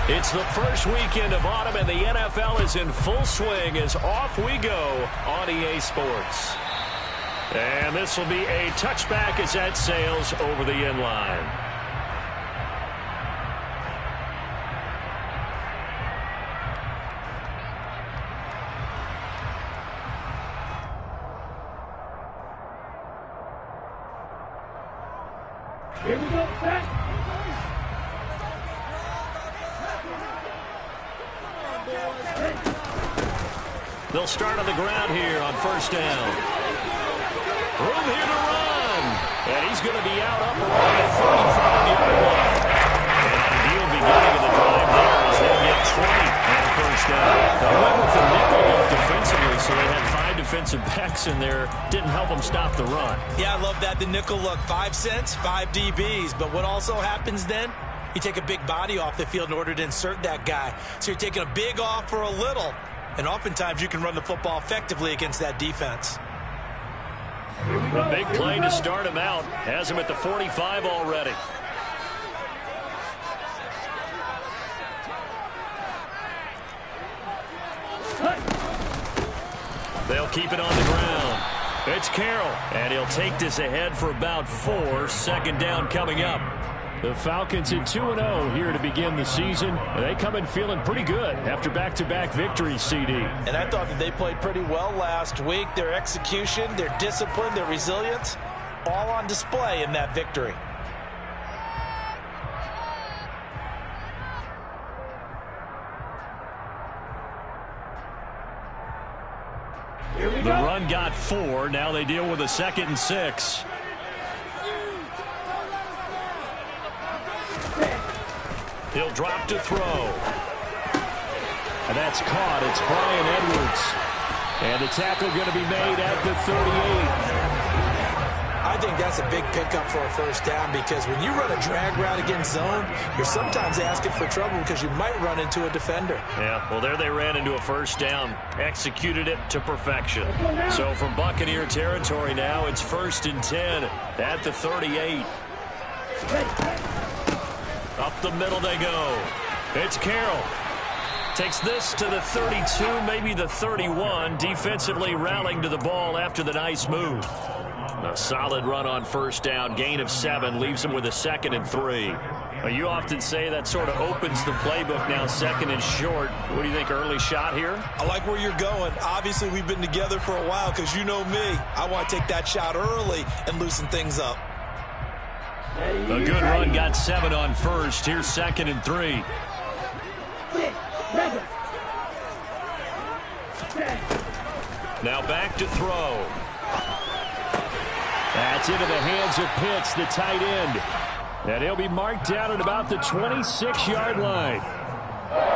It's the first weekend of autumn, and the NFL is in full swing as off we go on EA Sports. And this will be a touchback as that sails over the end line. Here we go, set. They'll start on the ground here on first down. Room here to run. And he's going to be out up around the 35-yard line. And ideal beginning of the drive there as they get 20 on first down. They went with the nickel look defensively, so they had 5 defensive backs in there. Didn't help them stop the run. Yeah, I love that. The nickel look, 5 cents, 5 DBs. But what also happens then? You take a big body off the field in order to insert that guy. So you're taking a big off for a little. And oftentimes you can run the football effectively against that defense. A big play to start him out. Has him at the 45 already. They'll keep it on the ground. It's Carroll, and he'll take this ahead for about 4. Second down coming up. The Falcons at 2-0 here to begin the season. They come in feeling pretty good after back-to-back victories, CD. And I thought that they played pretty well last week. Their execution, their discipline, their resilience, all on display in that victory. The run got 4. Now they deal with a 2nd and 6. He'll drop to throw. And that's caught. It's Brian Edwards. And the tackle going to be made at the 38. I think that's a big pickup for a first down because when you run a drag route against zone, you're sometimes asking for trouble because you might run into a defender. Yeah, well, there they ran into a first down. Executed it to perfection. So from Buccaneer territory now, it's 1st and 10 at the 38. Up the middle they go. It's Carroll. Takes this to the 32, maybe the 31. Defensively rallying to the ball after the nice move. A solid run on first down. Gain of 7 leaves him with a 2nd and 3. Well, you often say that sort of opens the playbook now, 2nd and short. What do you think, early shot here? I like where you're going. Obviously, we've been together for a while because you know me. I want to take that shot early and loosen things up. A good run, got 7 on first. Here's 2nd and 3. Now back to throw. That's into the hands of Pitts, the tight end. And he'll be marked down at about the 26-yard line.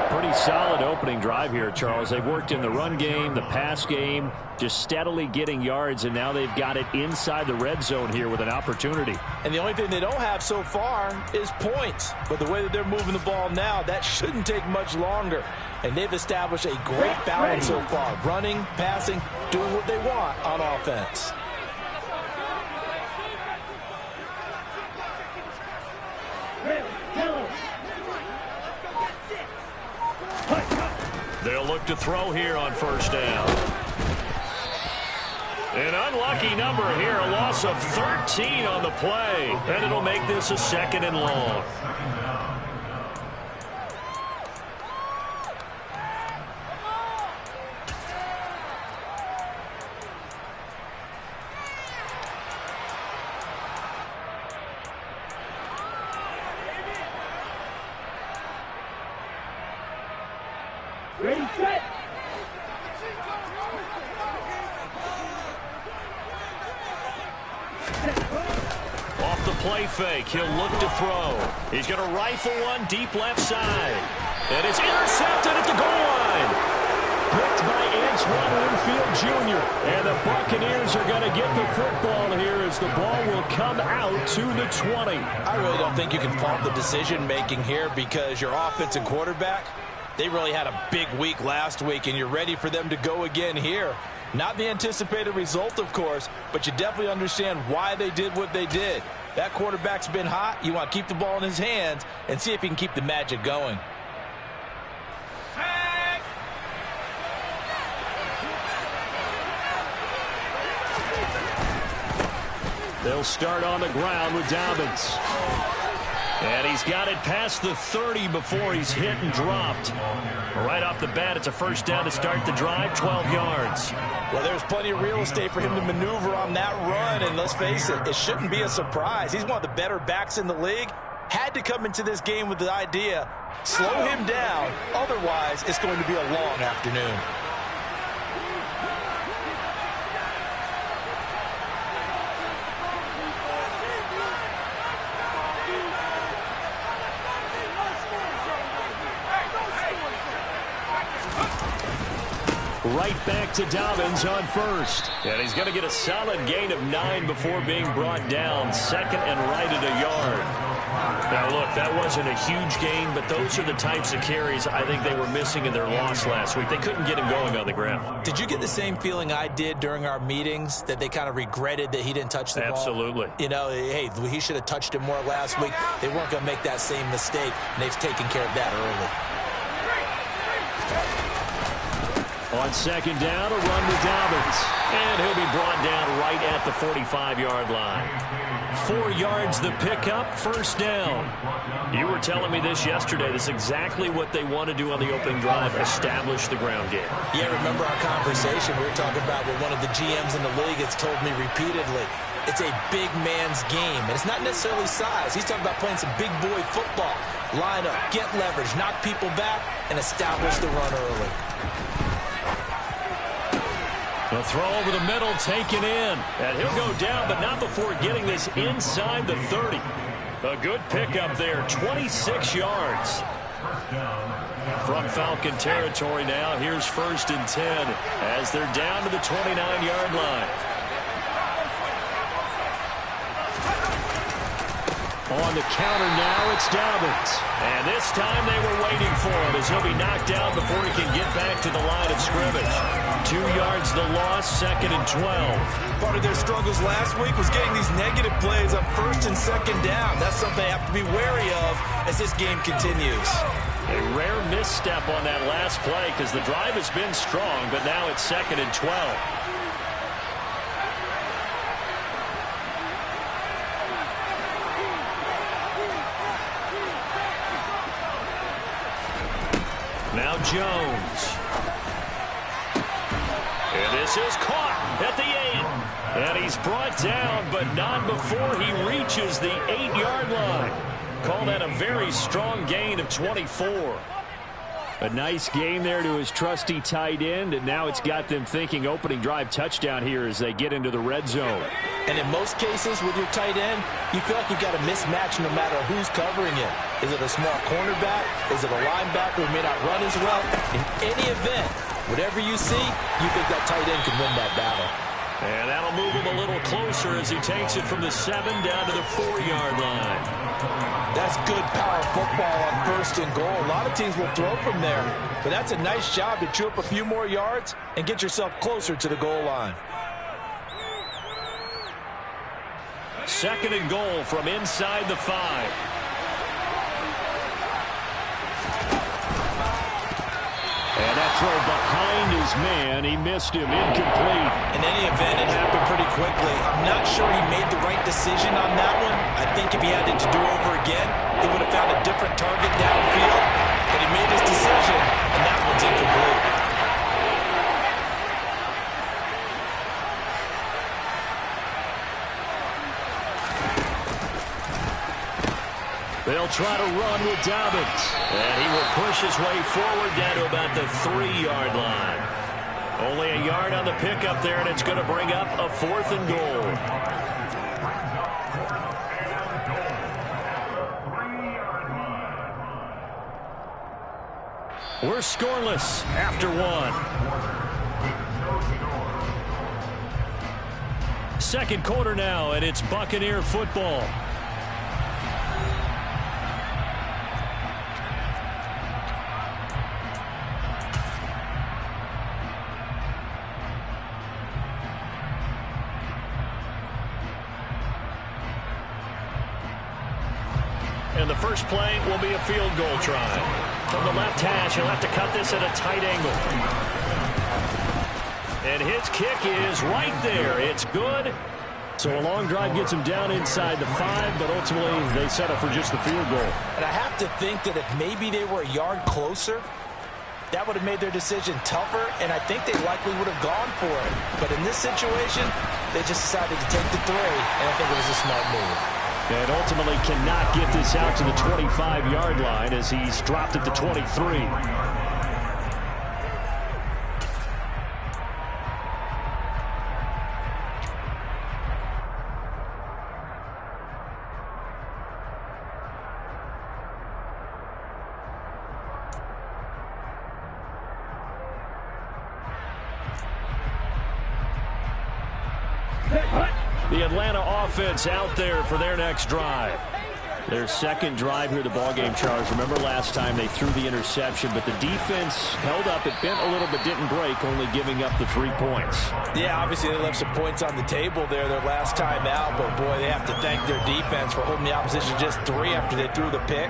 Pretty solid opening drive here, Charles. They've worked in the run game, the pass game, just steadily getting yards, and now they've got it inside the red zone here with an opportunity. And the only thing they don't have so far is points. But the way that they're moving the ball now, that shouldn't take much longer. And they've established a great balance so far. Running, passing, doing what they want on offense. They'll look to throw here on first down. An unlucky number here, a loss of 13 on the play. And it'll make this a 2nd and long. Ready, set. Off the play fake, he'll look to throw. He's going to rifle one deep left side. And it's intercepted at the goal line. Picked by Antoine Winfield Jr. And the Buccaneers are going to get the football here as the ball will come out to the 20. I really don't think you can fault the decision-making here because your offensive quarterback, they really had a big week last week, and you're ready for them to go again here. Not the anticipated result, of course, but you definitely understand why they did what they did. That quarterback's been hot. You want to keep the ball in his hands and see if he can keep the magic going. They'll start on the ground with Dobbins. And he's got it past the 30 before he's hit and dropped. Right off the bat, it's a first down to start the drive, 12 yards. Well, there's plenty of real estate for him to maneuver on that run, and let's face it, it shouldn't be a surprise. He's one of the better backs in the league. Had to come into this game with the idea, slow him down, otherwise it's going to be a long afternoon. Right back to Dobbins on first. And he's going to get a solid gain of 9 before being brought down. Second and right at a yard. Now, look, that wasn't a huge gain, but those are the types of carries I think they were missing in their loss last week. They couldn't get him going on the ground. Did you get the same feeling I did during our meetings, that they kind of regretted that he didn't touch the ball? Absolutely. You know, hey, he should have touched it more last week. They weren't going to make that same mistake, and they've taken care of that early. On second down, a run with Dobbins. And he'll be brought down right at the 45-yard line. 4 yards the pickup, first down. You were telling me this yesterday. This is exactly what they want to do on the opening drive, establish the ground game. Yeah, remember our conversation we were talking about what one of the GMs in the league has told me repeatedly. It's a big man's game, and it's not necessarily size. He's talking about playing some big boy football. Line up, get leverage, knock people back, and establish the run early. The throw over the middle, taken in. And he'll go down, but not before getting this inside the 30. A good pickup there, 26 yards. From Falcon territory now, here's 1st and 10 as they're down to the 29-yard line. On the counter now, it's Dobbins. And this time they were waiting for him as he'll be knocked down before he can get back to the line of scrimmage. 2 yards the loss, 2nd and 12. Part of their struggles last week was getting these negative plays on 1st and 2nd down. That's something they have to be wary of as this game continues. A rare misstep on that last play because the drive has been strong, but now it's 2nd and 12. Now Jones. And this is caught at the 8. And he's brought down, but not before he reaches the 8-yard line. Call that a very strong gain of 24. A nice gain there to his trusty tight end, and now it's got them thinking opening drive touchdown here as they get into the red zone. And in most cases with your tight end, you feel like you've got a mismatch no matter who's covering it. Is it a small cornerback? Is it a linebacker who may not run as well? In any event, whatever you see, you think that tight end can win that battle. And that'll move him a little closer as he takes it from the 7 down to the 4-yard line. That's good power football on 1st and goal. A lot of teams will throw from there, but that's a nice job to chew up a few more yards and get yourself closer to the goal line. 2nd and goal from inside the 5. And that throw behind his man, he missed him, incomplete. In any event, it happened pretty quickly. I'm not sure he made the right decision on that one. I think if he had it to do over again, he would have found a different target downfield. But he made his decision, and that one's incomplete. They'll try to run with Dobbins. And he will push his way forward down to about the 3-yard line. Only a yard on the pickup there, and it's going to bring up a 4th and goal. We're scoreless after 1. Second quarter now, and it's Buccaneer football. And the first play will be a field goal try. From the left hash, he'll have to cut this at a tight angle. And his kick is right there. It's good. So a long drive gets them down inside the 5, but ultimately they settle for just the field goal. And I have to think that if maybe they were a yard closer, that would have made their decision tougher, and I think they likely would have gone for it. But in this situation, they just decided to take the 3, and I think it was a smart move. And ultimately cannot get this out to the 25-yard line as he's dropped at the 23. The Atlanta offense out there for their next drive. Their second drive here, the ballgame, Charles. Remember last time they threw the interception, but the defense held up. It bent a little but didn't break, only giving up the 3 points. Yeah, obviously they left some points on the table there their last time out, but boy, they have to thank their defense for holding the opposition just 3 after they threw the pick.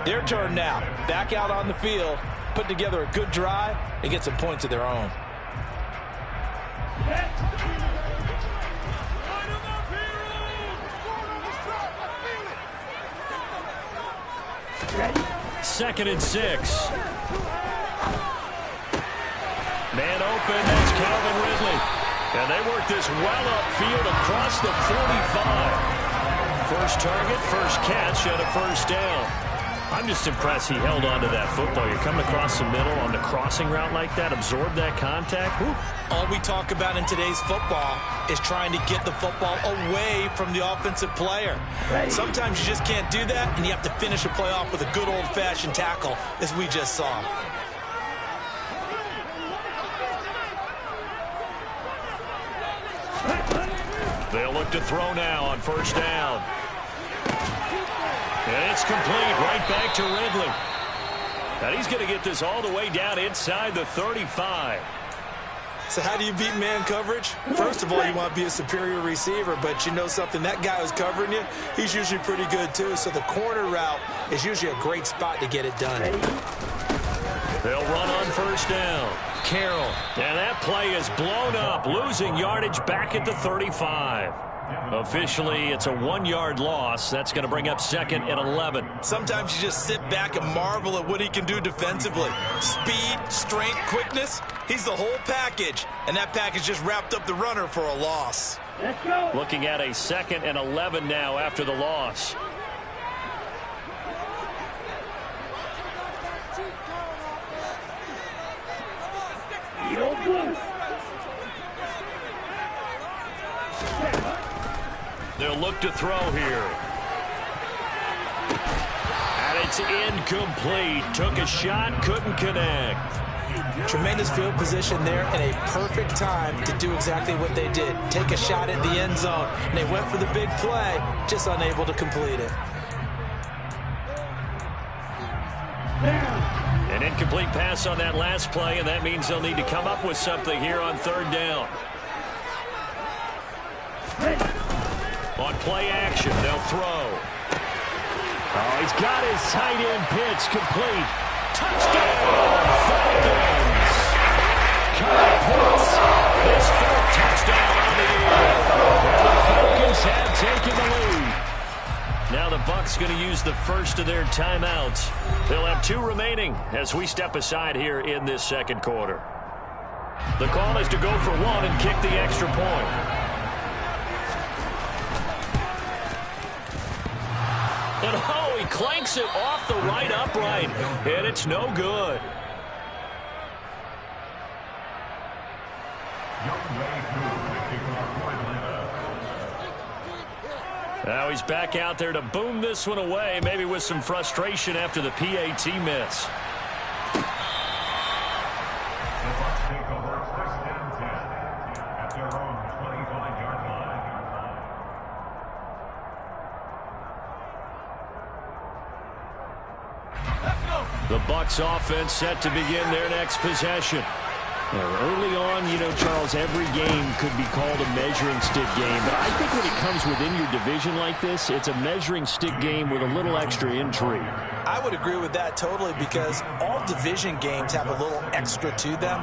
Their turn now. Back out on the field, put together a good drive, and get some points of their own. Second and 6. Man open, that's Calvin Ridley. And they work this well upfield across the 45. First target, first catch, and a first down. I'm just impressed he held on to that football. You're coming across the middle on the crossing route like that, absorb that contact. Woo. All we talk about in today's football is trying to get the football away from the offensive player. Sometimes you just can't do that, and you have to finish a play off with a good old-fashioned tackle, as we just saw. They'll look to throw now on first down. And it's complete right back to Ridley. And he's going to get this all the way down inside the 35. So how do you beat man coverage? First of all, you want to be a superior receiver, but you know something, that guy who's covering you, he's usually pretty good too. So the corner route is usually a great spot to get it done. They'll run on first down. Carroll. And that play is blown up, losing yardage back at the 35. Officially, it's a 1-yard loss. That's going to bring up second and 11. Sometimes you just sit back and marvel at what he can do defensively. Speed, strength, quickness, he's the whole package. And that package just wrapped up the runner for a loss. Let's go. Looking at a second and 11 now after the loss. Yo, blue. They'll look to throw here. And it's incomplete. Took a shot, couldn't connect. Tremendous field position there and a perfect time to do exactly what they did. Take a shot at the end zone. And they went for the big play, just unable to complete it. An incomplete pass on that last play, and that means they'll need to come up with something here on third down. On play action, they'll throw. Oh, he's got his tight end pitch complete. Touchdown, Falcons! Kyle Pitts, his 4th touchdown on the year. And the Falcons have taken the lead. Now the Bucs going to use the first of their timeouts. They'll have 2 remaining as we step aside here in this second quarter. The call is to go for 1 and kick the extra point. And oh, he clanks it off the right upright, and it's no good. Now he's back out there to boom this one away, maybe with some frustration after the PAT miss. The Bucs offense set to begin their next possession. Now, early on, you know, Charles, every game could be called a measuring stick game. But I think when it comes within your division like this, it's a measuring stick game with a little extra intrigue. I would agree with that totally because all division games have a little extra to them.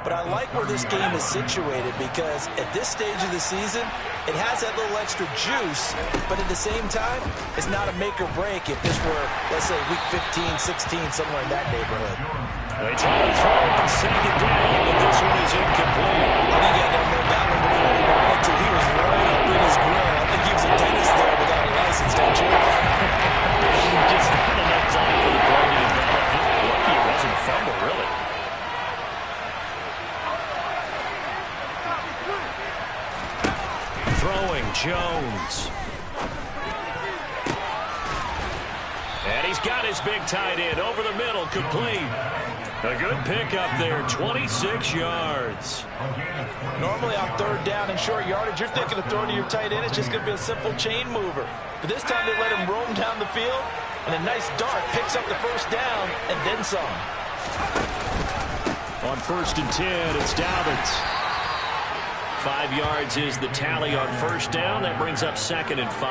but I like where this game is situated because at this stage of the season, it has that little extra juice, but at the same time, it's not a make or break if this were, let's say, week 15, 16, somewhere in that neighborhood. They try to throw it on second down, but this one is incomplete. I think he had to hold that one before he ran until he was right up in his grill. I think he was a dentist there without a license, don't you? Just not enough time for the play to develop. Lucky it wasn't a fumble, really. Throwing Jones. And he's got his big tight end over the middle, complete. A good pickup there, 26 yards. Normally on third down and short yardage, you're thinking of throwing to your tight end. It's just going to be a simple chain mover. But this time they let him roam down the field, and a nice dart picks up the first down and then some. On 1st and 10, it's Dobbins. 5 yards is the tally on first down. That brings up 2nd and 5.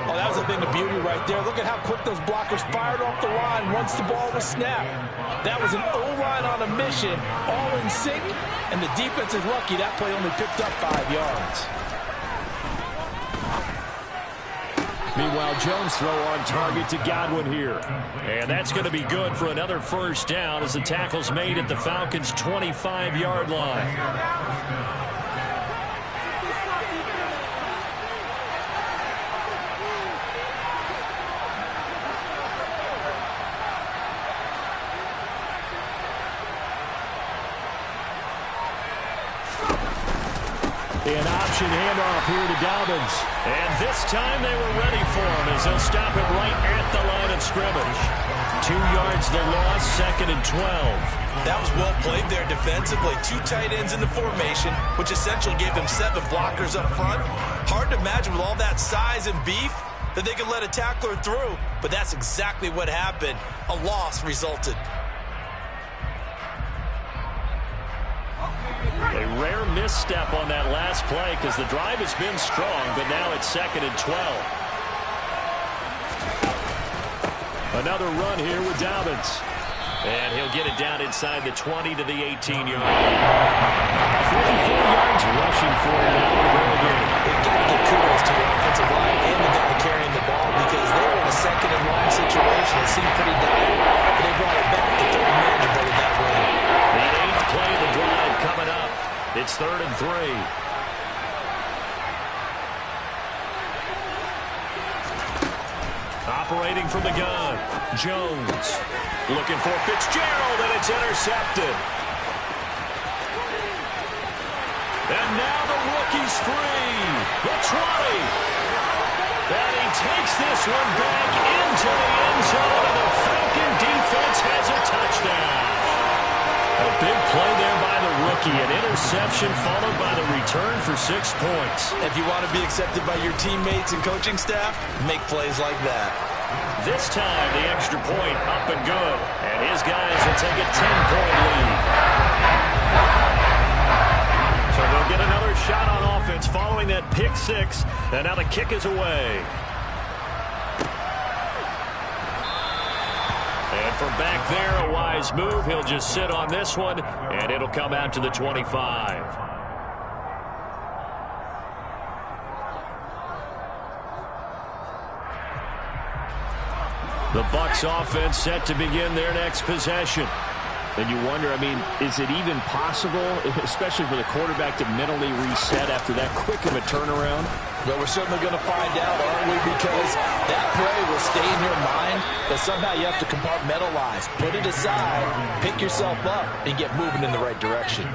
Oh, that was a thing of beauty right there. Look at how quick those blockers fired off the line once the ball was snapped. That was an O-line on a mission, all in sync, and the defense is lucky that play only picked up 5 yards. Meanwhile, Jones throw on target to Godwin here. And that's going to be good for another first down as the tackle's made at the Falcons' 25-yard line. An option handoff here to Dobbins. And this time they were ready for him as they'll stop it right at the line of scrimmage. 2 yards the loss, 2nd and 12. That was well played there defensively. 2 tight ends in the formation, which essentially gave them 7 blockers up front. Hard to imagine with all that size and beef that they could let a tackler through. But that's exactly what happened. A loss resulted. A rare misstep on that last play because the drive has been strong, but now it's 2nd and 12. Another run here with Dobbins. And he'll get it down inside the 20 to the 18-yard line. 44 yards rushing for him now to go again. They've got to give kudos to the offensive line and the guy carrying the ball because they were in a 2nd and long situation. It seemed pretty dire, but they brought it back to 3rd manageable with that win. The 8th play of the drive coming up. It's 3rd and 3. Operating from the gun, Jones. Looking for Fitzgerald, and it's intercepted. And now the rookie's free. The 20. And he takes this one back into the end zone, and the Falcon defense has a touchdown. A big play there by the rookie. An interception followed by the return for 6 points. If you want to be accepted by your teammates and coaching staff, make plays like that. This time, the extra point up and good. And his guys will take a 10-point lead. So they'll get another shot on offense following that pick 6. And now the kick is away. And from back there, a wise move. He'll just sit on this one, and it'll come out to the 25. The Bucs offense set to begin their next possession. And you wonder, I mean, is it even possible, especially for the quarterback, to mentally reset after that quick of a turnaround? Well, we're certainly going to find out, aren't we? Because that play will stay in your mind, but somehow you have to compartmentalize. Put it aside, pick yourself up, and get moving in the right direction.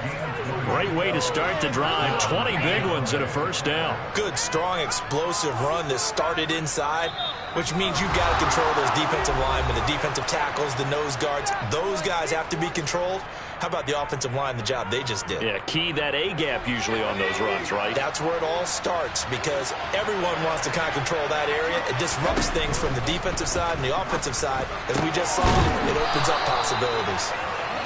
Great way to start the drive. 20 big ones and a first down. Good, strong, explosive run that started inside, which means you've got to control those defensive linemen, the defensive tackles, the nose guards. Those guys have to be controlled. How about the offensive line, the job they just did? Yeah, key that A-gap usually on those runs, right? That's where it all starts because everyone wants to kind of control that area. It disrupts things from the defensive side and the offensive side. As we just saw, it opens up possibilities.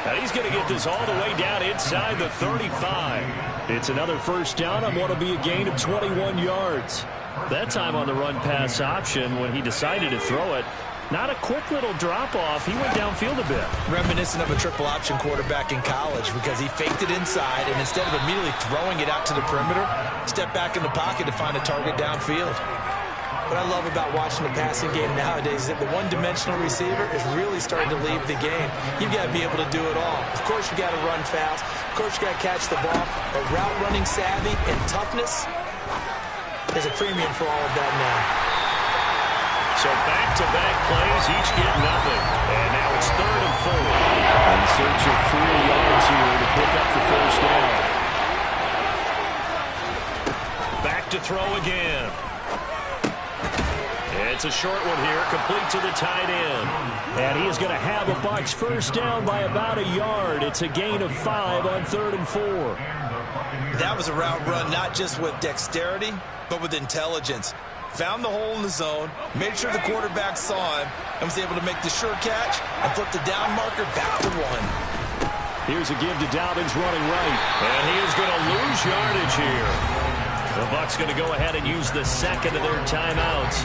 Now he's going to get this all the way down inside the 35. It's another first down on what will be a gain of 21 yards. That time on the run-pass option when he decided to throw it, Not a quick little drop-off. He went downfield a bit. Reminiscent of a triple option quarterback in college because he faked it inside, and instead of immediately throwing it out to the perimeter, stepped back in the pocket to find a target downfield. What I love about watching the passing game nowadays is that the one-dimensional receiver is really starting to leave the game. You've got to be able to do it all. Of course, you got to run fast. Of course, you got to catch the ball. But route running savvy and toughness, there's a premium for all of that now. So back-to-back plays, each get nothing. And now it's 3rd and 4. In search of 4 yards here to pick up the first down. Back to throw again. It's a short one here, complete to the tight end. And he is going to have the Bucs first down by about a yard. It's a gain of 5 on 3rd and 4. That was a route run not just with dexterity, but with intelligence. Found the hole in the zone, made sure the quarterback saw him, and was able to make the sure catch and flip the down marker back to 1. Here's a give to Dobbins running right. And he is going to lose yardage here. The Bucs going to go ahead and use the second of their timeouts,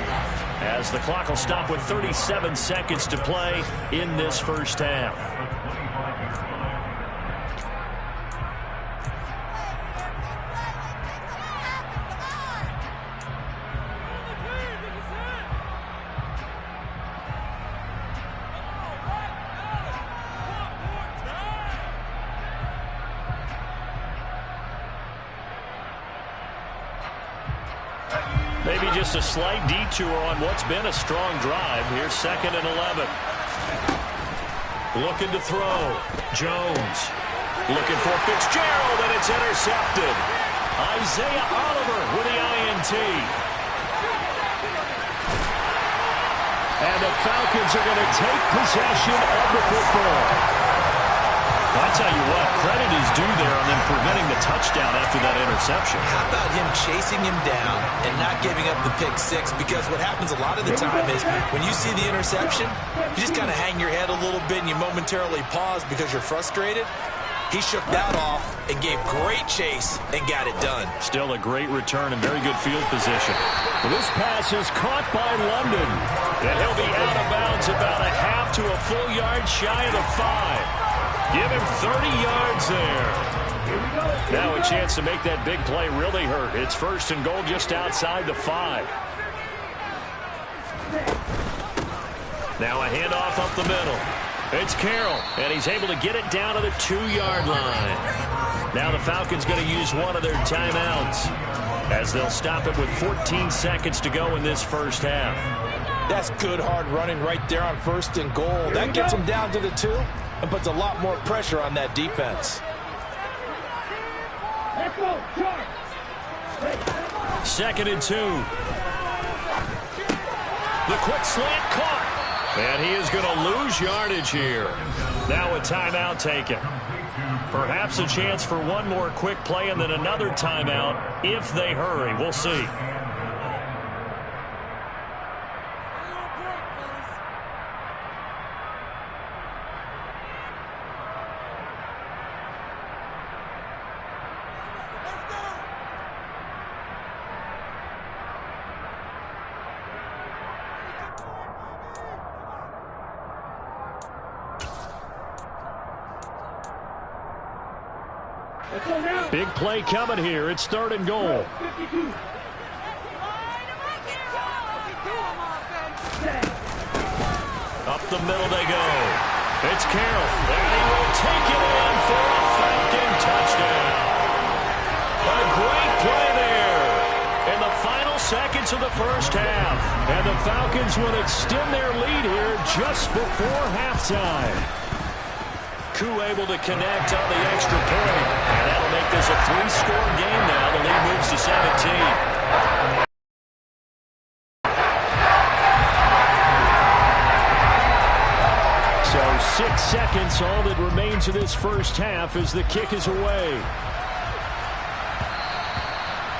as the clock will stop with 37 seconds to play in this first half. Maybe just a slight detour on what's been a strong drive. Here's 2nd and 11. Looking to throw. Jones. Looking for Fitzgerald, and it's intercepted. Isaiah Oliver with the INT. And the Falcons are going to take possession of the football. I tell you what, credit is due there on them preventing the touchdown after that interception. How about him chasing him down and not giving up the pick six? Because what happens a lot of the time is when you see the interception, you just kind of hang your head a little bit and you momentarily pause because you're frustrated. He shook that off and gave great chase and got it done. Still a great return and very good field position. Well, this pass is caught by London. And he'll be out of bounds about a half to a full yard shy of the 5. Give him 30 yards there. Now a chance to make that big play really hurt. It's 1st and goal just outside the 5. Now a handoff up the middle. It's Carroll, and he's able to get it down to the 2-yard line. Now the Falcons going to use one of their timeouts, as they'll stop it with 14 seconds to go in this first half. That's good hard running right there on 1st and goal. That gets them down to the 2 and puts a lot more pressure on that defense. Let's go, Sharp. 2nd and 2. The quick slant caught. And he is going to lose yardage here. Now a timeout taken. Perhaps a chance for one more quick play and then another timeout if they hurry. We'll see. Big play coming here. It's 3rd and goal. 52. Up the middle they go. It's Carroll. And he will take it in for a Falcon touchdown. A great play there in the final seconds of the first half. And the Falcons will extend their lead here just before halftime. Koo able to connect on the extra point. And that'll make this a 3-score game now. The lead moves to 17. So 6 seconds, all that remains of this first half as the kick is away.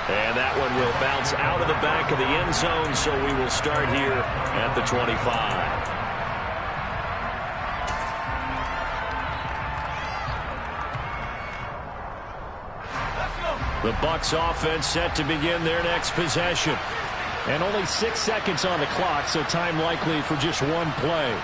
And that one will bounce out of the back of the end zone, so we will start here at the 25. The Bucs offense set to begin their next possession. And only 6 seconds on the clock, so time likely for just one play.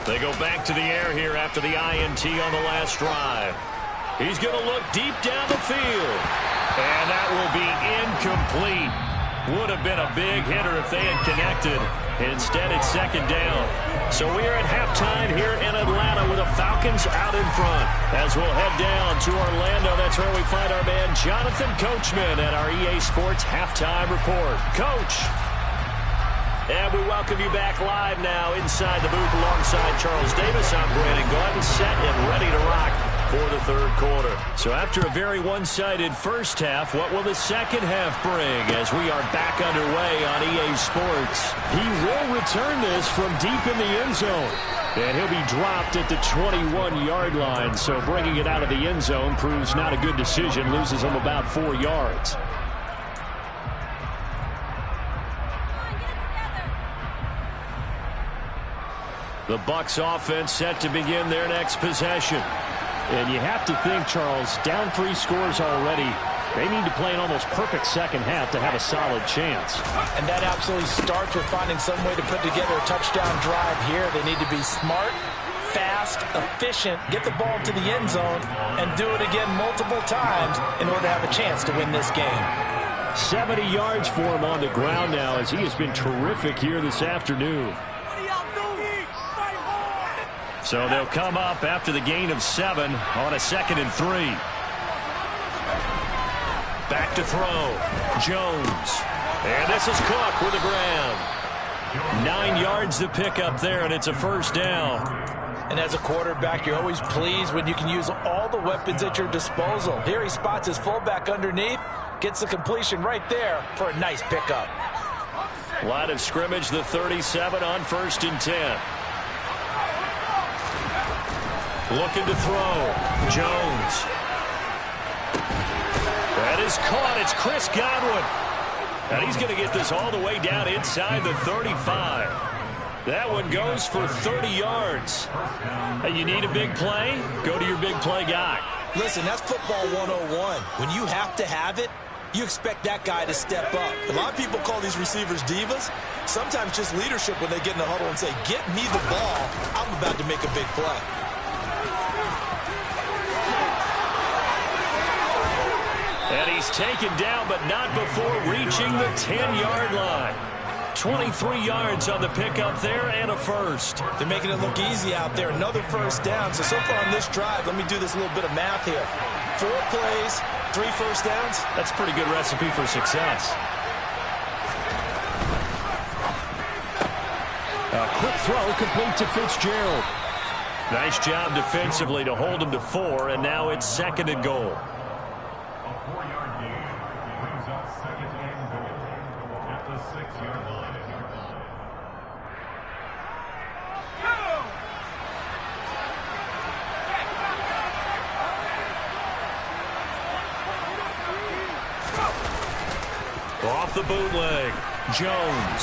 They go back to the air here after the INT on the last drive. He's going to look deep down the field. And that will be incomplete. Would have been a big hitter if they had connected. Instead, it's second down. So we are at halftime here in Atlanta with the Falcons out in front. As we'll head down to Orlando, that's where we find our man Jonathan Coachman at our EA Sports Halftime Report. Coach. And we welcome you back live now inside the booth alongside Charles Davis. I'm Brandon Gordon, set and ready to rock for the third quarter. So after a very one-sided first half, what will the second half bring as we are back underway on EA Sports? He will return this from deep in the end zone. And he'll be dropped at the 21-yard line. So bringing it out of the end zone proves not a good decision. Loses him about 4 yards. The Bucs offense set to begin their next possession. And you have to think, Charles, down 3 scores already. They need to play an almost perfect second half to have a solid chance. And that absolutely starts with finding some way to put together a touchdown drive here. They need to be smart, fast, efficient, get the ball to the end zone, and do it again multiple times in order to have a chance to win this game. 70 yards for him on the ground now as he has been terrific here this afternoon. So they'll come up after the gain of 7 on a 2nd and 3. Back to throw. Jones. And this is Cook with the ground. 9 yards to pick up there, and it's a first down. And as a quarterback, you're always pleased when you can use all the weapons at your disposal. Here he spots his fullback underneath, gets the completion right there for a nice pickup. Line of scrimmage, the 37 on 1st and 10. Looking to throw. Jones. That is caught. It's Chris Godwin. And he's going to get this all the way down inside the 35. That one goes for 30 yards. And you need a big play? Go to your big play guy. Listen, that's football 101. When you have to have it, you expect that guy to step up. A lot of people call these receivers divas. Sometimes just leadership when they get in the huddle and say, get me the ball. I'm about to make a big play. And he's taken down, but not before reaching the 10-yard line. 23 yards on the pickup there and a first. They're making it look easy out there. Another first down. So far on this drive, let me do this little bit of math here. 4 plays, 3 first downs. That's a pretty good recipe for success. A quick throw complete to Fitzgerald. Nice job defensively to hold him to 4, and now it's 2nd and goal. Off the bootleg. Jones.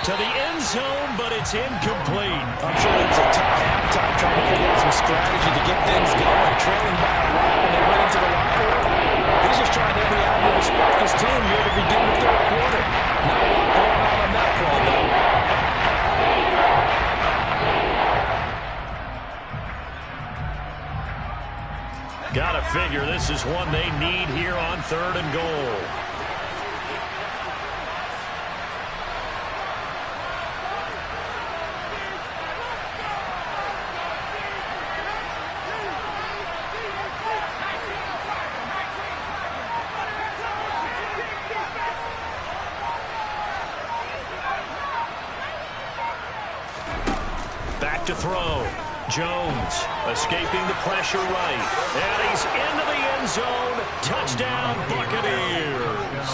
To the end zone, but it's incomplete. I'm sure it's a tough halftime trying to figure out some strategy to get things going. Trailing by a lot when they went into the locker room. He's just trying every avenue to spark his team here to begin the third quarter. Not a lot going on that play, though. Gotta figure this is one they need here on 3rd and goal. Back to throw. Jones escaping the pressure right. And he's into the end zone. Touchdown, Buccaneers.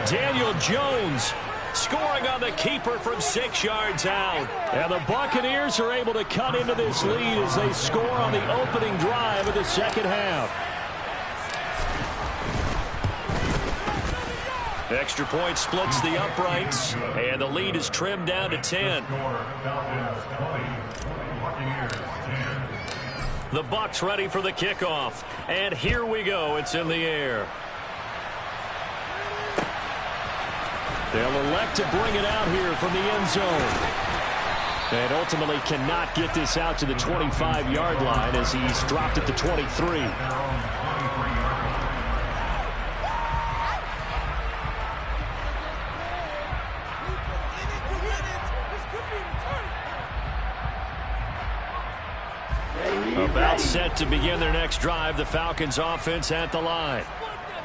Daniel Jones scoring on the keeper from 6 yards out. And the Buccaneers are able to cut into this lead as they score on the opening drive of the second half. Extra point splits the uprights, and the lead is trimmed down to 10. The Bucs ready for the kickoff, and here we go. It's in the air. They'll elect to bring it out here from the end zone. And ultimately cannot get this out to the 25-yard line as he's dropped it to 23. About set to begin their next drive, the Falcons offense at the line.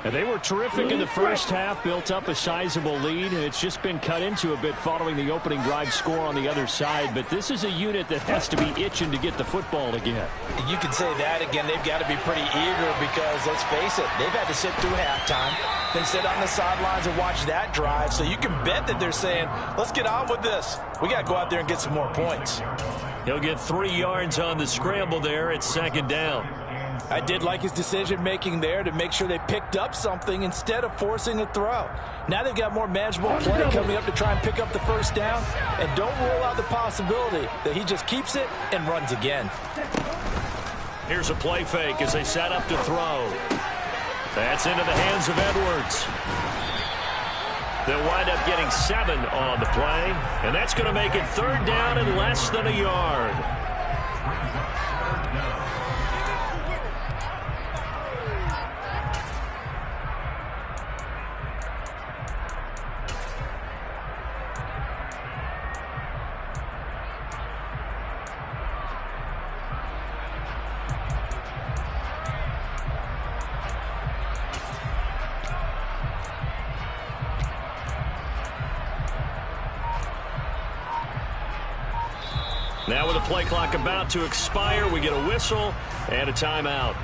And they were terrific in the first half, built up a sizable lead, and it's just been cut into a bit following the opening drive score on the other side. But this is a unit that has to be itching to get the football again. You can say that again. They've got to be pretty eager because, let's face it, they've had to sit through halftime, then sit on the sidelines and watch that drive. So you can bet that they're saying, let's get on with this. We got to go out there and get some more points. He'll get 3 yards on the scramble there. It's second down. I did like his decision-making there to make sure they picked up something instead of forcing a throw. Now they've got more manageable play coming up to try and pick up the first down. And don't rule out the possibility that he just keeps it and runs again. Here's a play fake as they set up to throw. That's into the hands of Edwards. They'll wind up getting 7 on the play. And that's going to make it third down and less than a yard. Now with the play clock about to expire, we get a whistle and a timeout.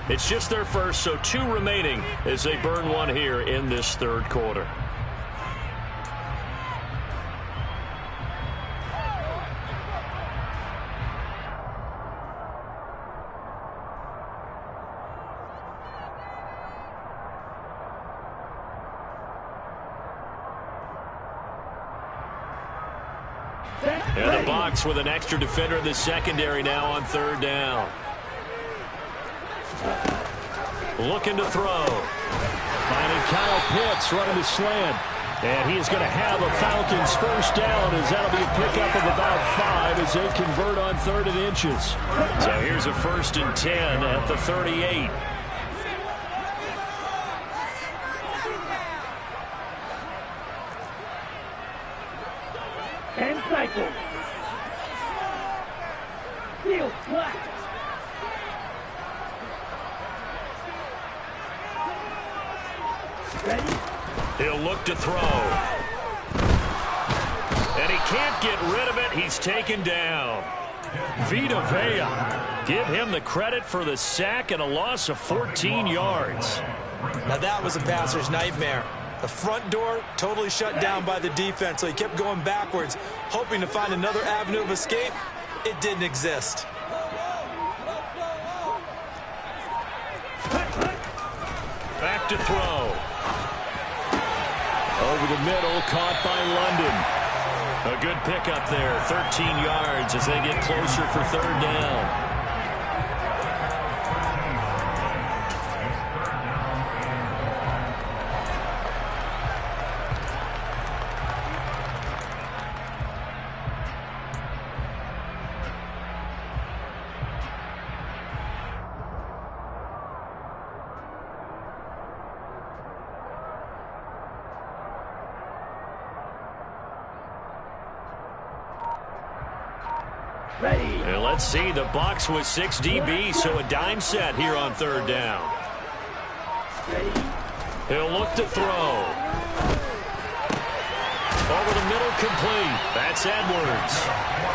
It's just their first, so 2 remaining as they burn one here in this third quarter. And the Bucs with an extra defender in the secondary now on third down. Looking to throw. Finding Kyle Pitts running the slant. And he is going to have a Falcons first down as that'll be a pickup of about 5 as they convert on 3rd and inches. So here's a 1st and 10 at the 38. And cycle. Field flat. Ready? He'll look to throw. And he can't get rid of it. He's taken down. Vita Vea. Give him the credit for the sack and a loss of 14 yards. Now that was a passer's nightmare. The front door totally shut down by the defense, so he kept going backwards, hoping to find another avenue of escape. It didn't exist. Back to throw. Over the middle, caught by London. A good pickup there, 13 yards as they get closer for third down. And let's see, the Bucs with 6 DBs, so a dime set here on third down. He'll look to throw. Over the middle, complete. That's Edwards.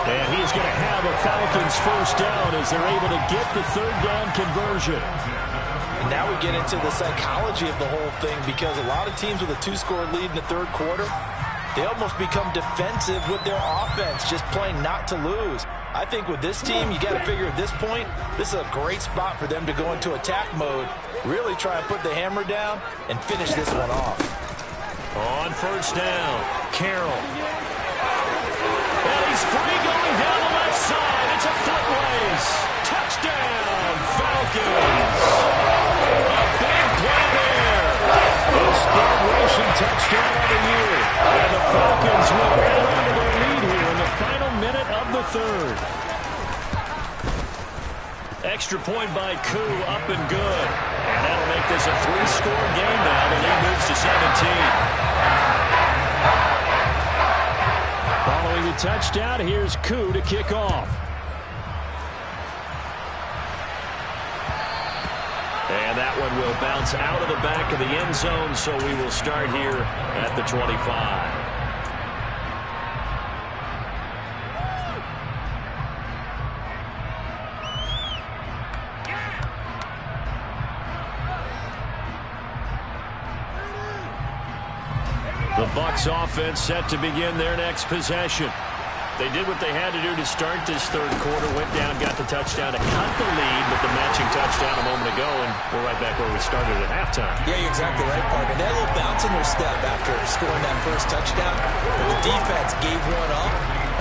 And he's going to have a Falcons first down as they're able to get the third down conversion. And now we get into the psychology of the whole thing, because a lot of teams with a 2-score lead in the third quarter, they almost become defensive with their offense, just playing not to lose. I think with this team, you got to figure at this point, this is a great spot for them to go into attack mode, really try and put the hammer down and finish this one off. On first down, Carroll. And he's free going down the left side. It's a foot race. Touchdown, Falcons. A big play there. His third rushing touchdown of the year. And the Falcons will add on to their lead here in the final minute of the third. Extra point by Koo, up and good. And that'll make this a 3-score game now. The lead moves to 17. Following the touchdown, here's Koo to kick off. And that one will bounce out of the back of the end zone, so we will start here at the 25. The Bucs offense set to begin their next possession. They did what they had to do to start this third quarter, went down, got the touchdown to cut the lead with the matching touchdown a moment ago, and we're right back where we started at halftime. Yeah, you're exactly right, partner. They had a little bounce in their step after scoring that first touchdown, but the defense gave one up,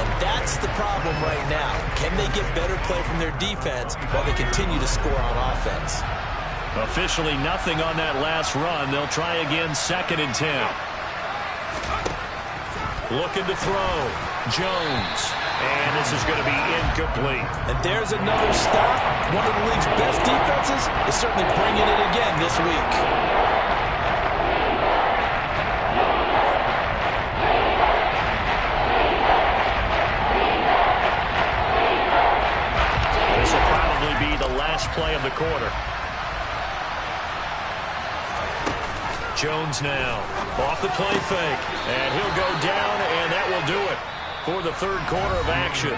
and that's the problem right now. Can they get better play from their defense while they continue to score on offense? Officially nothing on that last run. They'll try again, 2nd and 10. Looking to throw. Jones. And this is going to be incomplete. And there's another stop. One of the league's best defenses is certainly bringing it again this week. This will probably be the last play of the quarter. Jones now off the play fake, and he'll go down, and that will do it for the third quarter of action.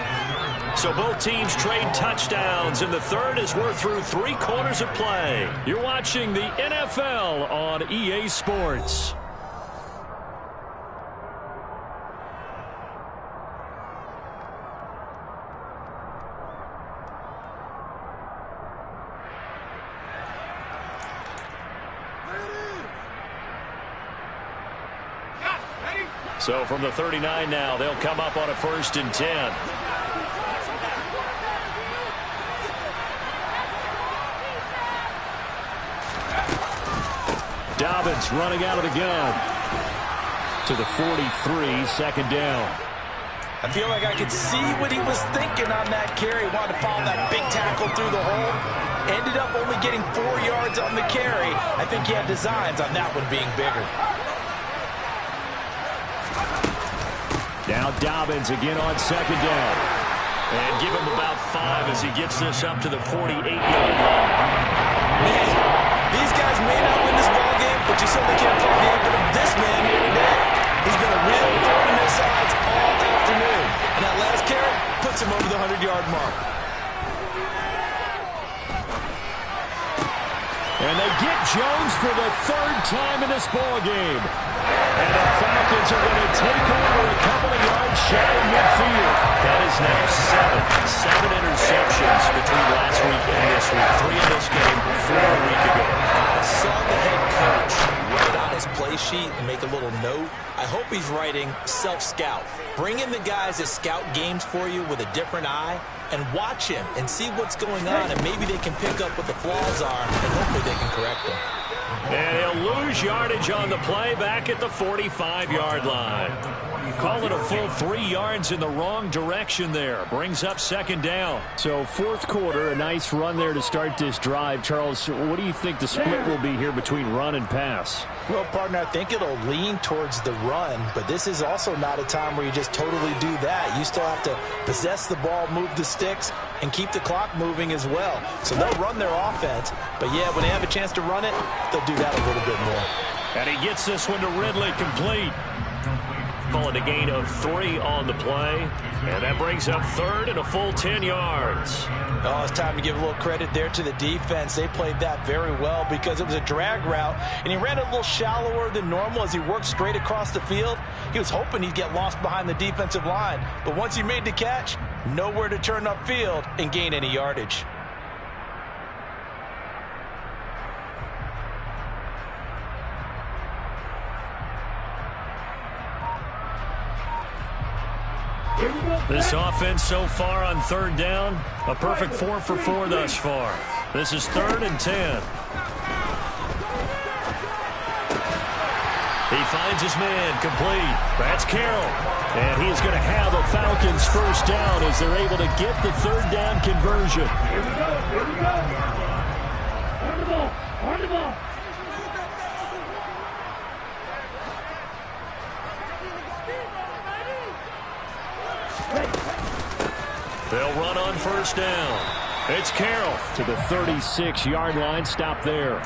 So both teams trade touchdowns in the third as we're through 3 quarters of play. You're watching the NFL on EA Sports. So from the 39 now, they'll come up on a 1st and 10. Dobbins running out of the gun. To the 43, 2nd down. I feel like I could see what he was thinking on that carry. Wanted to follow that big tackle through the hole. Ended up only getting 4 yards on the carry. I think he had designs on that one being bigger. Now Dobbins again on 2nd down. And give him about 5 as he gets this up to the 48-yard line. Man, these guys may not win this ball game, but you certainly can't fall the effort of this man here today. He's been a real thorn in their sides all afternoon. And that last carry puts him over the 100-yard mark. And they get Jones for the 3rd time in this ball game. And the Falcons are going to take over a couple of yards shy of midfield. That is now 7 interceptions between last week and this week. 3 in this game, 4 a week ago. I saw the head coach write on his play sheet and make a little note. I hope he's writing self-scout. Bring in the guys that scout games for you with a different eye and watch him and see what's going on, and maybe they can pick up what the flaws are, and hopefully they can correct them. And he'll lose yardage on the play back at the 45-yard line. Call it a full 3 yards in the wrong direction there. Brings up 2nd down. So 4th quarter, a nice run there to start this drive. Charles, what do you think the split will be here between run and pass? Well, partner, I think it'll lean towards the run, but this is also not a time where you just totally do that. You still have to possess the ball, move the sticks, and keep the clock moving as well. So they'll run their offense, but yeah, when they have a chance to run it, they'll do that a little bit more. And he gets this one to Ridley, complete. Call it a gain of 3 on the play. And that brings up 3rd and a full 10 yards. Oh, it's time to give a little credit there to the defense. They played that very well because it was a drag route, and he ran a little shallower than normal as he worked straight across the field. He was hoping he'd get lost behind the defensive line, but once he made the catch, nowhere to turn upfield and gain any yardage. This offense so far on third down, a perfect 4 for 4 thus far. This is 3rd and 10. He finds his man, complete. That's Carroll. And he's going to have a Falcons first down as they're able to get the 3rd down conversion. Here we go. On the ball. On the ball. They'll run on first down. It's Carroll to the 36-yard line. Stop there.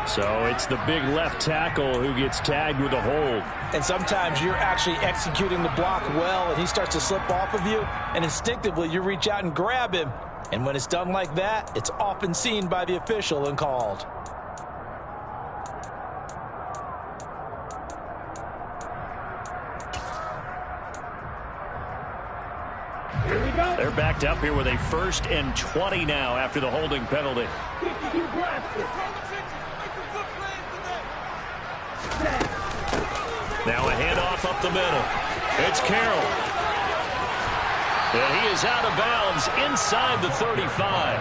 So it's the big left tackle who gets tagged with a hold. And sometimes you're actually executing the block well, and he starts to slip off of you, and instinctively you reach out and grab him. And when it's done like that, it's often seen by the official and called. They're backed up here with a 1st and 20 now after the holding penalty. Now a handoff up the middle. It's Carroll. And he is out of bounds inside the 35.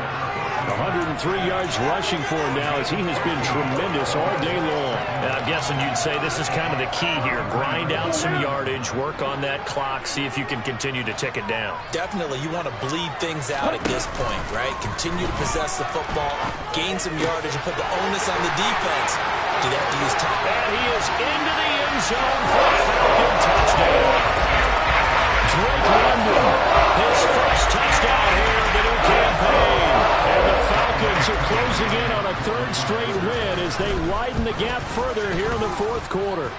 103 yards rushing for him now as he has been tremendous all day long. And I'm guessing you'd say this is kind of the key here. Grind out some yardage, work on that clock, see if you can continue to tick it down. Definitely, you want to bleed things out at this point, right? Continue to possess the football, gain some yardage, and put the onus on the defense. Do they have to use time? And he is into the end zone for a Falcon touchdown. Drake London, his first touchdown here of the new campaign. And the Falcons are closing in on a 3rd straight win as they widen the gap further here in the 4th quarter.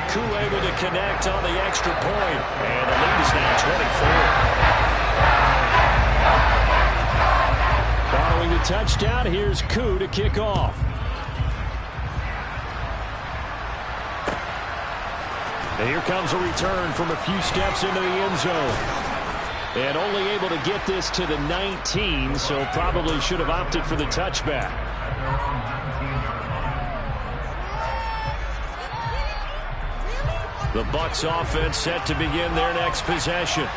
Koo able to connect on the extra point, and the lead is now 24. Following the touchdown, here's Koo to kick off. And here comes a return from a few steps into the end zone. And only able to get this to the 19, so probably should have opted for the touchback. The Bucs offense set to begin their next possession.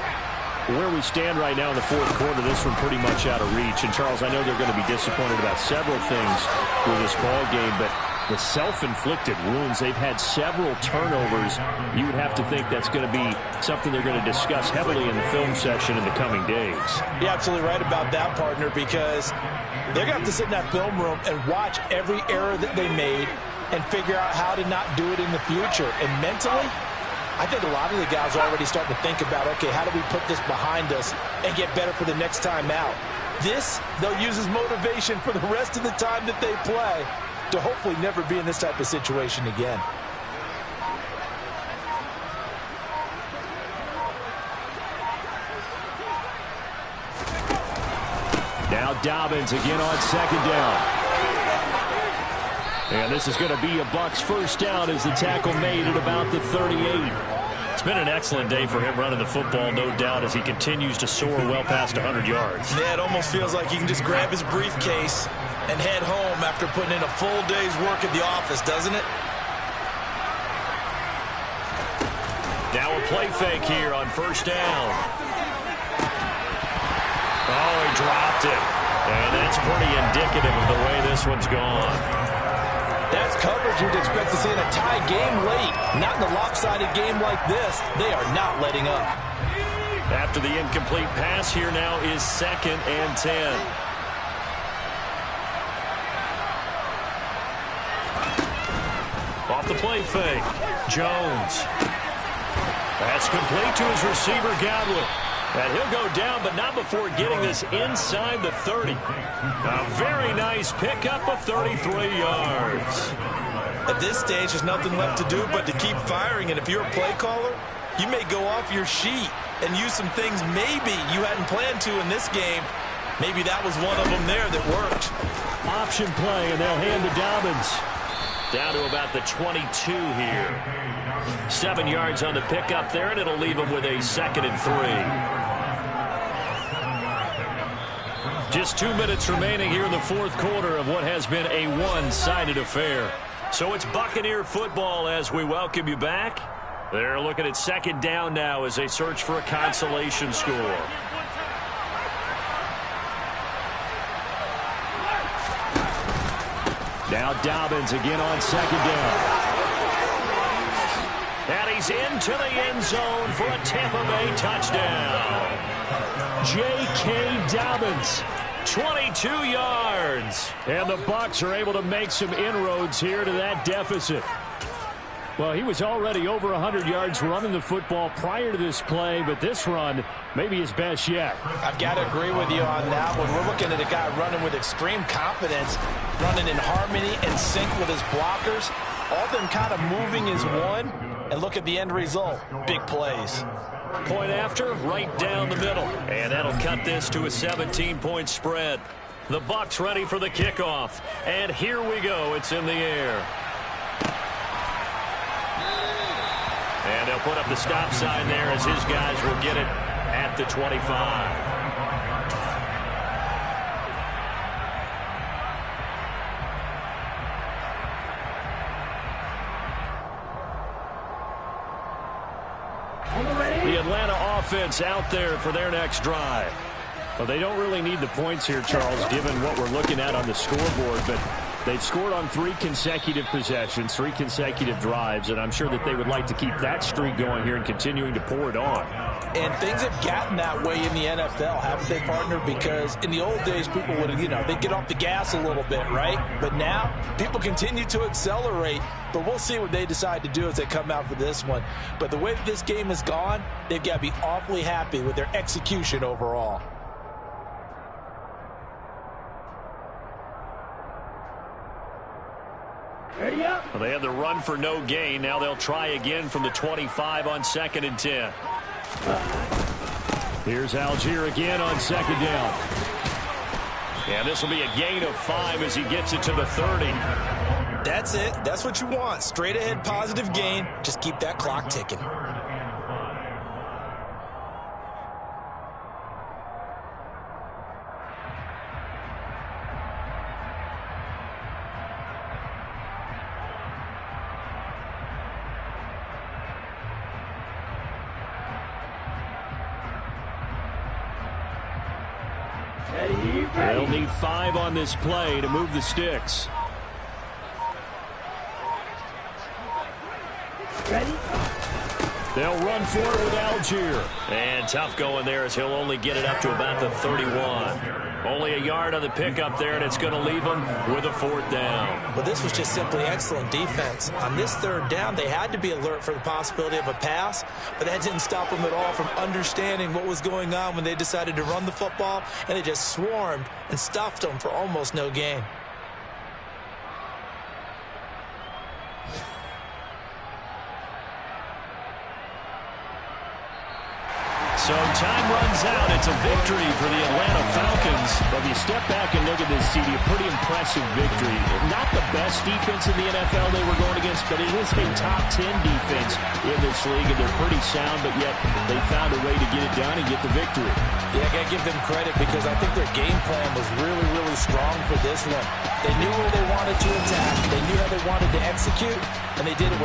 Where we stand right now in the 4th quarter, this one pretty much out of reach. And, Charles, I know they're going to be disappointed about several things with this ball game, but the self-inflicted wounds, they've had several turnovers. You would have to think that's going to be something they're going to discuss heavily in the film session in the coming days. You're absolutely right about that, partner, because they're going to have to sit in that film room and watch every error that they made and figure out how to not do it in the future. And mentally, I think a lot of the guys are already starting to think about, okay, how do we put this behind us and get better for the next time out? This, they'll use as motivation for the rest of the time that they play to hopefully never be in this type of situation again. Now Dobbins again on 2nd down. And this is going to be a Bucs first down as the tackle made at about the 38. It's been an excellent day for him running the football, no doubt, as he continues to soar well past 100 yards. Yeah, it almost feels like he can just grab his briefcase and head home after putting in a full day's work at the office, doesn't it? Now a play fake here on first down. Oh, he dropped it. And that's pretty indicative of the way this one's gone. That's coverage you'd expect to see in a tie game late. Not in a lopsided game like this. They are not letting up. After the incomplete pass, here now is 2nd and 10. Off the play fake. Jones. That's complete to his receiver, Godwin. And he'll go down, but not before getting this inside the 30. A very nice pickup of 33 yards. At this stage, there's nothing left to do but to keep firing. And if you're a play caller, you may go off your sheet and use some things maybe you hadn't planned to in this game. Maybe that was one of them there that worked. Option play, and they'll hand to Dobbins. Down to about the 22 here. 7 yards on the pickup there, and it'll leave him with a 2nd and 3. Just 2 minutes remaining here in the 4th quarter of what has been a one-sided affair. So it's Buccaneer football as we welcome you back. They're looking at second down now as they search for a consolation score. Now Dobbins again on second down. And he's into the end zone for a Tampa Bay touchdown. J.K. Dobbins. 22 yards. And the Bucs are able to make some inroads here to that deficit. Well, he was already over 100 yards running the football prior to this play, but this run may be his best yet. I've got to agree with you on that one. We're looking at a guy running with extreme confidence, running in harmony and sync with his blockers. All of them kind of moving as one. And look at the end result. Big plays. Point after, right down the middle. And that'll cut this to a 17-point spread. The Bucs ready for the kickoff. And here we go. It's in the air. And they'll put up the stop sign there as his guys will get it at the 25. The Atlanta offense out there for their next drive. Well, they don't really need the points here, Charles, given what we're looking at on the scoreboard, but they've scored on 3 consecutive possessions, 3 consecutive drives, and I'm sure that they would like to keep that streak going here and continuing to pour it on. And things have gotten that way in the NFL, haven't they, partner? Because in the old days, people would, they'd get off the gas a little bit, right? But now, people continue to accelerate. But we'll see what they decide to do as they come out for this one. But the way that this game has gone, they've got to be awfully happy with their execution overall. Well, they had the run for no gain. Now they'll try again from the 25 on 2nd and 10. Here's Algier again on second down. And this will be a gain of 5 as he gets it to the 30. That's it. That's what you want. Straight ahead positive gain. Just keep that clock ticking. They'll need 5 on this play to move the sticks. Ready? They'll run for it with Algier. And tough going there as he'll only get it up to about the 31. Only a yard on the pickup there, and it's going to leave him with a 4th down. Well, this was just simply excellent defense. On this 3rd down, they had to be alert for the possibility of a pass, but that didn't stop them at all from understanding what was going on when they decided to run the football, and they just swarmed and stuffed them for almost no gain. So time runs out. It's a victory for the Atlanta Falcons. But if you step back and look at this, CD, a pretty impressive victory. Not the best defense in the NFL they were going against, but it is a top 10 defense in this league, and they're pretty sound, but yet they found a way to get it done and get the victory. Yeah, I got to give them credit because I think their game plan was really, really strong for this one. They knew where they wanted to attack. They knew how they wanted to execute, and they did it